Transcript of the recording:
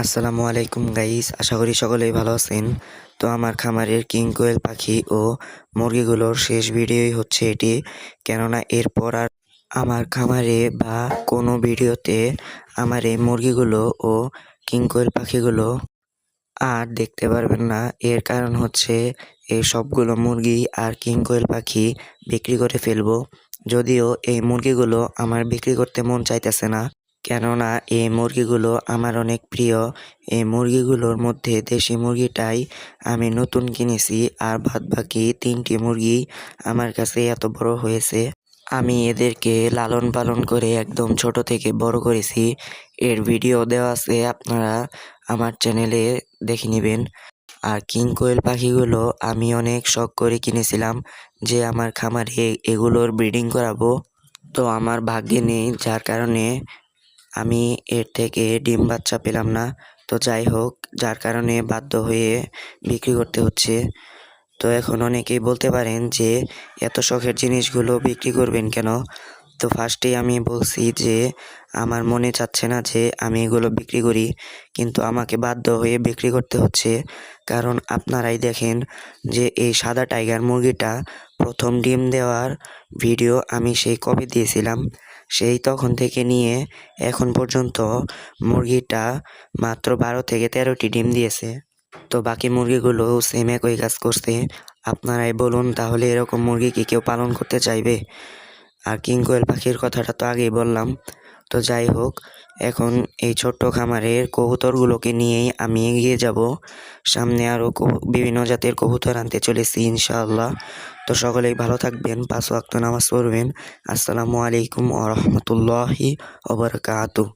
আসসালামু আলাইকুম গাইস, আশা করি সকলেই ভালো আছেন। তো আমার খামারের কিং কোয়েল পাখি ও মুরগিগুলোর শেষ ভিডিওই হচ্ছে এটি, কেননা এরপর আর আমার খামারে বা কোনো ভিডিওতে আমার এই মুরগিগুলো ও কিং কোয়েল পাখিগুলো আর দেখতে পারবেন না। এর কারণ হচ্ছে এই সবগুলো মুরগি আর কিং কোয়েল পাখি বিক্রি করে ফেলবো। যদিও এই মুরগিগুলো আমার বিক্রি করতে মন চাইতেছে না, কেননা এই মুরগিগুলো আমার অনেক প্রিয়। এই মুরগিগুলোর মধ্যে দেশি মুরগিটাই আমি নতুন কিনেছি, আর বাদ বাকি 3টি মুরগি আমার কাছে এত বড় হয়েছে। আমি এদেরকে লালন পালন করে একদম ছোট থেকে বড় করেছি। এর ভিডিও দেওয়া আছে, আপনারা আমার চ্যানেলে দেখে নেবেন। আর কিং কোয়েল পাখিগুলো আমি অনেক শখ করে কিনেছিলাম যে আমার খামারে এগুলোর ব্রিডিং করাবো। তো আমার ভাগ্যে নেই, যার কারণে আমি এর থেকে ডিম বাচ্চা পেলাম না। তো যাই হোক, যার কারণে বাধ্য হয়ে বিক্রি করতে হচ্ছে। তো এখন অনেকেই বলতে পারেন যে এত শখের জিনিসগুলো বিক্রি করবেন কেন। তো ফার্স্টেই আমি বলছি যে আমার মনে চাচ্ছে না যে আমি এগুলো বিক্রি করি, কিন্তু আমাকে বাধ্য হয়ে বিক্রি করতে হচ্ছে। কারণ আপনারাই দেখেন যে এই সাদা টাইগার মুরগিটা প্রথম ডিম দেওয়ার ভিডিও আমি সেই কবে দিয়েছিলাম, সেই তখন থেকে নিয়ে এখন পর্যন্ত মুরগিটা মাত্র 12 থেকে 13টি ডিম দিয়েছে। তো বাকি মুরগিগুলো সেম একই কাজ করছে। আপনারাই বলুন, তাহলে এরকম মুরগি কি কেউ পালন করতে চাইবে? আর কিং কোয়েল পাখির কথাটা তো আগেই বললাম। তো যাই হোক, এখন এই ছোট্ট খামারের কবুতরগুলোকে নিয়েই আমি এগিয়ে যাব। সামনে আরও বিভিন্ন জাতের কবুতর আনতে চলেছি ইনশাআল্লাহ। তো সকলেই ভালো থাকবেন, 5 ওয়াক্ত নামাজ পড়বেন। আসসালামু আলাইকুম ওয়া রাহমাতুল্লাহি ওয়া বারাকাতুহু।